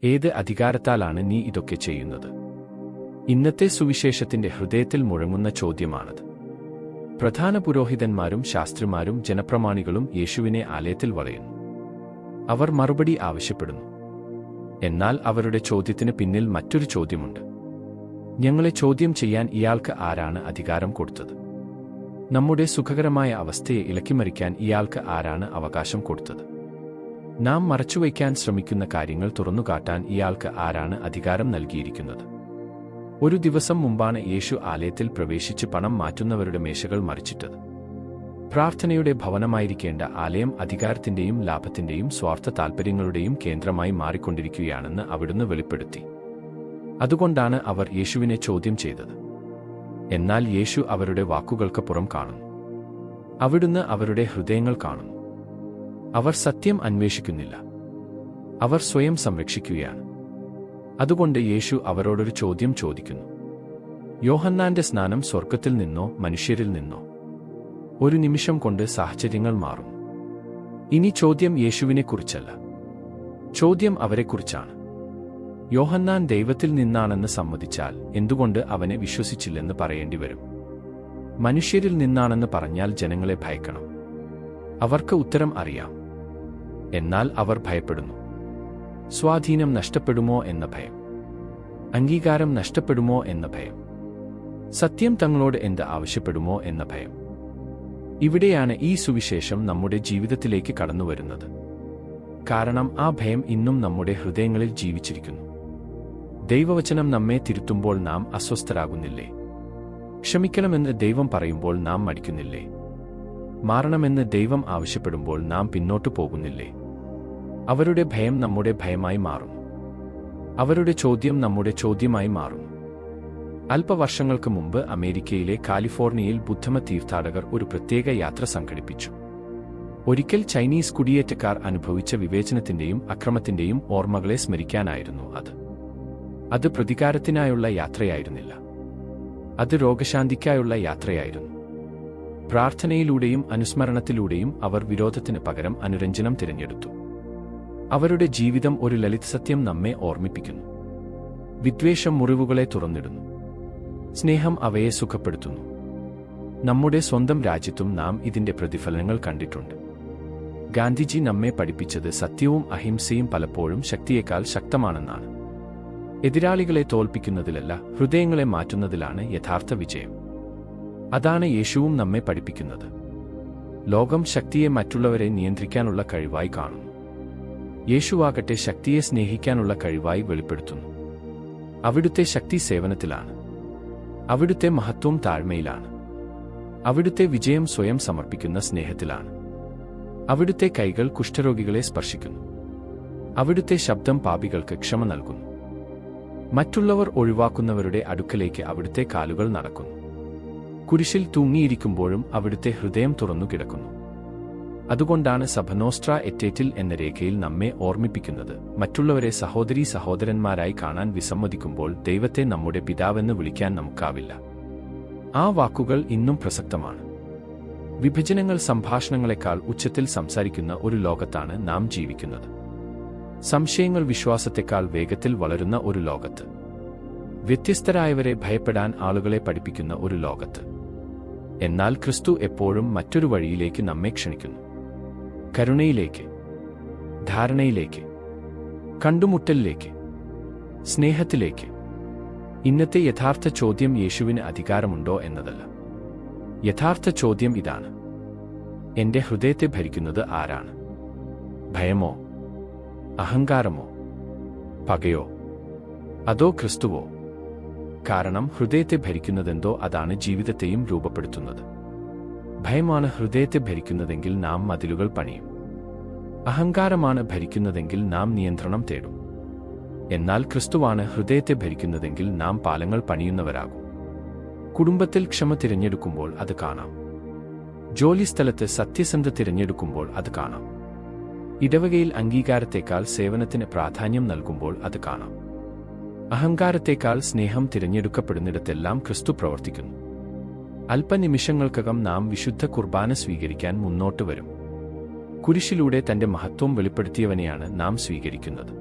ഏത് അധികാരത്താലാണ് നീ ഇതൊക്കെ ചെയ്യുന്നത്? ഇന്നത്തെ സുവിശേഷത്തിന്റെ ഹൃദയത്തിൽ മുഴങ്ങുന്ന ചോദ്യമാണത്. പ്രധാന പുരോഹിതന്മാരും ശാസ്ത്രിമാരും ജനപ്രമാണികളും യേശുവിനെ ആലയത്തിൽ വളയുന്നു. അവർ മറുപടി ആവശ്യപ്പെടുന്നു. എന്നാൽ അവരുടെ ചോദ്യത്തിന് പിന്നിൽ മറ്റൊരു ചോദ്യമുണ്ട്. ഞങ്ങളെ ചോദ്യം ചെയ്യാൻ ഇയാൾക്ക് ആരാണ് അധികാരം കൊടുത്തത്? നമ്മുടെ സുഖകരമായ അവസ്ഥയെ ഇളക്കിമറിക്കാൻ ഇയാൾക്ക് ആരാണ് അവകാശം കൊടുത്തത്? നാം മറച്ചുവയ്ക്കാൻ ശ്രമിക്കുന്ന കാര്യങ്ങൾ തുറന്നുകാട്ടാൻ ഇയാൾക്ക് ആരാണ് അധികാരം നൽകിയിരിക്കുന്നത്? ഒരു ദിവസം മുമ്പാണ് യേശു ആലയത്തിൽ പ്രവേശിച്ച് പണം മാറ്റുന്നവരുടെ മേശകൾ മറിച്ചിട്ടത്. പ്രാർത്ഥനയുടെ ഭവനമായിരിക്കേണ്ട ആലയം അധികാരത്തിന്റെയും ലാഭത്തിന്റെയും സ്വാർത്ഥ താൽപ്പര്യങ്ങളുടെയും കേന്ദ്രമായി മാറിക്കൊണ്ടിരിക്കുകയാണെന്ന് അവിടുന്ന് വെളിപ്പെടുത്തി. അതുകൊണ്ടാണ് അവർ യേശുവിനെ ചോദ്യം ചെയ്തത്. എന്നാൽ യേശു അവരുടെ വാക്കുകൾക്ക് പുറം കാണുന്നു. അവിടുന്ന് അവരുടെ ഹൃദയങ്ങൾ കാണുന്നു. അവർ സത്യം അന്വേഷിക്കുന്നില്ല. അവർ സ്വയം സംരക്ഷിക്കുകയാണ്. അതുകൊണ്ട് യേശു അവരോടൊരു ചോദ്യം ചോദിക്കുന്നു. യോഹന്നാന്റെ സ്നാനം സ്വർഗ്ഗത്തിൽ നിന്നോ മനുഷ്യരിൽ നിന്നോ? ഒരു നിമിഷം കൊണ്ട് സാഹചര്യങ്ങൾ മാറും. ഇനി ചോദ്യം യേശുവിനെക്കുറിച്ചല്ല, ചോദ്യം അവരെക്കുറിച്ചാണ്. യോഹന്നാൻ ദൈവത്തിൽ നിന്നാണെന്ന് സമ്മതിച്ചാൽ എന്തുകൊണ്ട് അവനെ വിശ്വസിച്ചില്ലെന്ന് പറയേണ്ടി വരും? മനുഷ്യരിൽ നിന്നാണെന്ന് പറഞ്ഞാൽ ജനങ്ങളെ ഭയക്കണം. അവർക്ക് ഉത്തരം അറിയാം. എന്നാൽ അവർ ഭയപ്പെടുന്നു. സ്വാധീനം നഷ്ടപ്പെടുമോ എന്ന ഭയം, അംഗീകാരം നഷ്ടപ്പെടുമോ എന്ന ഭയം, സത്യം തങ്ങളോട് എന്ത് ആവശ്യപ്പെടുമോ എന്ന ഭയം. ഇവിടെയാണ് ഈ സുവിശേഷം നമ്മുടെ ജീവിതത്തിലേക്ക് കടന്നുവരുന്നത്. കാരണം ആ ഭയം ഇന്നും നമ്മുടെ ഹൃദയങ്ങളിൽ ജീവിച്ചിരിക്കുന്നു. ദൈവവചനം നമ്മെ തിരുത്തുമ്പോൾ നാം അസ്വസ്ഥരാകുന്നില്ലേ? ക്ഷമിക്കണമെന്ന് ദൈവം പറയുമ്പോൾ നാം മടിക്കുന്നില്ലേ? മാറണമെന്ന് ദൈവം ആവശ്യപ്പെടുമ്പോൾ നാം പിന്നോട്ടു പോകുന്നില്ലേ? അവരുടെ ഭയം നമ്മുടെ ഭയമായി മാറുന്നു. അവരുടെ ചോദ്യം നമ്മുടെ ചോദ്യമായി മാറുന്നു. അല്പവർഷങ്ങൾക്ക് മുമ്പ് അമേരിക്കയിലെ കാലിഫോർണിയയിൽ ബുദ്ധമത തീർത്ഥാടകർ ഒരു പ്രത്യേക യാത്ര സംഘടിപ്പിച്ചു. ഒരിക്കൽ ചൈനീസ് കുടിയേറ്റക്കാർ അനുഭവിച്ച വിവേചനത്തിന്റെയും അക്രമത്തിന്റെയും ഓർമ്മകളെ സ്മരിക്കാനായിരുന്നു അത്. അത് പ്രതികാരത്തിനായുള്ള യാത്രയായിരുന്നില്ല. അത് രോഗശാന്തിക്കായുള്ള യാത്രയായിരുന്നു. പ്രാർത്ഥനയിലൂടെയും അനുസ്മരണത്തിലൂടെയും അവർ വിരോധത്തിന് പകരം അനുരഞ്ജനം തിരഞ്ഞെടുത്തു. അവരുടെ ജീവിതം ഒരു ലളിത സത്യം നമ്മെ ഓർമ്മിപ്പിക്കുന്നു. വിദ്വേഷം മുറിവുകളെ തുറന്നിടുന്നു. സ്നേഹം അവയെ സുഖപ്പെടുത്തുന്നു. നമ്മുടെ സ്വന്തം രാജ്യത്തും നാം ഇതിന്റെ പ്രതിഫലനങ്ങൾ കണ്ടിട്ടുണ്ട്. ഗാന്ധിജി നമ്മെ പഠിപ്പിച്ചത് സത്യവും അഹിംസയും പലപ്പോഴും ശക്തിയേക്കാൾ ശക്തമാണെന്നാണ്. എതിരാളികളെ തോൽപ്പിക്കുന്നതിലല്ല, ഹൃദയങ്ങളെ മാറ്റുന്നതിലാണ് യഥാർത്ഥ വിജയം. അതാണ് യേശുവും നമ്മെ പഠിപ്പിക്കുന്നത്. ലോകം ശക്തിയെ മറ്റുള്ളവരെ നിയന്ത്രിക്കാനുള്ള കഴിവായി കാണുന്നു. യേശുവാകട്ടെ ശക്തിയെ സ്നേഹിക്കാനുള്ള കഴിവായി വെളിപ്പെടുത്തുന്നു. അവിടുത്തെ ശക്തി സേവനത്തിലാണ്. അവിടുത്തെ മഹത്വം താഴ്മയിലാണ്. അവിടുത്തെ വിജയം സ്വയം സമർപ്പിക്കുന്ന സ്നേഹത്തിലാണ്. അവിടുത്തെ കൈകൾ കുഷ്ഠരോഗികളെ സ്പർശിക്കുന്നു. അവിടുത്തെ ശബ്ദം പാപികൾക്ക് ക്ഷമ നൽകുന്നു. മറ്റുള്ളവർ ഒഴിവാക്കുന്നവരുടെ അടുക്കലേക്ക് അവിടുത്തെ കാലുകൾ നടക്കുന്നു. കുരിശിൽ തൂങ്ങിയിരിക്കുമ്പോഴും അവിടുത്തെ ഹൃദയം തുറന്നു കിടക്കുന്നു. അതുകൊണ്ടാണ് സഭ നോസ്ട്ര എറ്റേറ്റിൽ എന്ന രേഖയിൽ നമ്മെ ഓർമ്മിപ്പിക്കുന്നത്, മറ്റുള്ളവരെ സഹോദരീ സഹോദരന്മാരായി കാണാൻ വിസമ്മതിക്കുമ്പോൾ ദൈവത്തെ നമ്മുടെ പിതാവെന്ന് വിളിക്കാൻ നമുക്കാവില്ല. ആ വാക്കുകൾ ഇന്നും പ്രസക്തമാണ്. വിഭജനങ്ങൾ സംഭാഷണങ്ങളെക്കാൾ ഉച്ചത്തിൽ സംസാരിക്കുന്ന ഒരു ലോകത്താണ് നാം ജീവിക്കുന്നത്. സംശയങ്ങൾ വിശ്വാസത്തെക്കാൾ വേഗത്തിൽ വളരുന്ന ഒരു ലോകത്ത്. വ്യത്യസ്തരായവരെ ഭയപ്പെടാൻ ആളുകളെ പഠിപ്പിക്കുന്ന ഒരു ലോകത്ത്. എന്നാൽ ക്രിസ്തു എപ്പോഴും മറ്റൊരു വഴിയിലേക്ക് നമ്മെ ക്ഷണിക്കുന്നു. കരുണയിലേക്ക്, ധാരണയിലേക്ക്, കണ്ടുമുട്ടലിലേക്ക്, സ്നേഹത്തിലേക്ക്. ഇന്നത്തെ യഥാർത്ഥ ചോദ്യം യേശുവിന് അധികാരമുണ്ടോ എന്നതല്ല. യഥാർത്ഥ ചോദ്യം ഇതാണ്: എന്റെ ഹൃദയത്തെ ഭരിക്കുന്നത് ആരാണ്? ഭയമോ, അഹങ്കാരമോ, പകയോ, അതോ ക്രിസ്തുവോ? കാരണം ഹൃദയത്തെ ഭരിക്കുന്നതെന്തോ അതാണ് ജീവിതത്തെയും രൂപപ്പെടുത്തുന്നത്. ഭയമാണ് ഹൃദയത്തെ ഭരിക്കുന്നതെങ്കിൽ നാം മതിലുകൾ പണിയും. അഹങ്കാരമാണ് ഭരിക്കുന്നതെങ്കിൽ നാം നിയന്ത്രണം തേടും. എന്നാൽ ക്രിസ്തുവാണ് ഹൃദയത്തെ ഭരിക്കുന്നതെങ്കിൽ നാം പാലങ്ങൾ പണിയുന്നവരാകും. കുടുംബത്തിൽ ക്ഷമ തിരഞ്ഞെടുക്കുമ്പോൾ അത് കാണാം. ജോലിസ്ഥലത്ത് സത്യസന്ധത തിരഞ്ഞെടുക്കുമ്പോൾ അത് കാണാം. ഇടവകയിൽ അംഗീകാരത്തേക്കാൾ സേവനത്തിന് പ്രാധാന്യം നൽകുമ്പോൾ അത് കാണാം. അഹങ്കാരത്തേക്കാൾ സ്നേഹം തിരഞ്ഞെടുക്കപ്പെടുന്നിടത്തെല്ലാം ക്രിസ്തു പ്രവർത്തിക്കുന്നു. അല്പനിമിഷങ്ങൾക്കകം നാം വിശുദ്ധ കുർബാന സ്വീകരിക്കാൻ മുന്നോട്ട് വരും. കുരിശിലൂടെ തന്റെ മഹത്വം വെളിപ്പെടുത്തിയവനെയാണ് നാം സ്വീകരിക്കുന്നത്.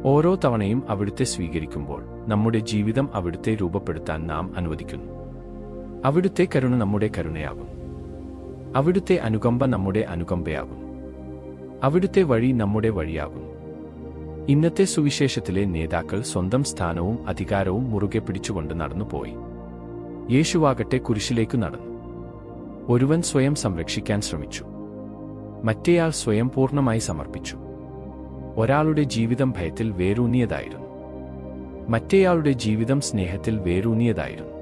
ഓരോ തവണയും അവിടുത്തെ സ്വീകരിക്കുമ്പോൾ നമ്മുടെ ജീവിതം അവിടുത്തെ രൂപപ്പെടുത്താൻ നാം അനുവദിക്കുന്നു. അവിടുത്തെ കരുണ നമ്മുടെ കരുണയാകും. അവിടുത്തെ അനുകമ്പ നമ്മുടെ അനുകമ്പയാകും. അവിടുത്തെ വഴി നമ്മുടെ വഴിയാകും. ഇന്നത്തെ സുവിശേഷത്തിലെ നേതാക്കൾ സ്വന്തം സ്ഥാനവും അധികാരവും മുറുകെ പിടിച്ചുകൊണ്ട് നടന്നുപോയി. യേശുവാകട്ടെ കുരിശിലേക്ക് നടന്നു. ഒരുവൻ സ്വയം സംരക്ഷിക്കാൻ ശ്രമിച്ചു. മറ്റേയാൾ സ്വയം പൂർണ്ണമായി സമർപ്പിച്ചു. ഒരാളുടെ ജീവിതം ഭയത്തിൽ വേരൂന്നിയതായിരുന്നു. മറ്റേയാളുടെ ജീവിതം സ്നേഹത്തിൽ വേരൂന്നിയതായിരുന്നു.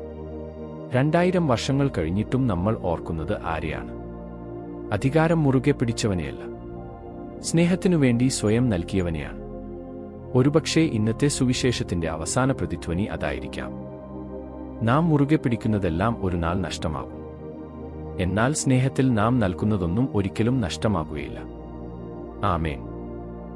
2000 വർഷങ്ങൾ കഴിഞ്ഞിട്ടും നമ്മൾ ഓർക്കുന്നത് ആരെയാണ്? അധികാരം മുറുകെ പിടിച്ചവനെയല്ല, സ്നേഹത്തിനുവേണ്ടി സ്വയം നൽകിയവനെയാണ്. ഒരുപക്ഷേ ഇന്നത്തെ സുവിശേഷത്തിന്റെ അവസാന പ്രതിധ്വനി അതായിരിക്കാം. നാം മുറുകെ പിടിക്കുന്നതെല്ലാം ഒരു നാൾ നഷ്ടമാകും. എന്നാൽ സ്നേഹത്തിൽ നാം നൽകുന്നതൊന്നും ഒരിക്കലും നഷ്ടമാകുകയില്ല. ആമേൻ.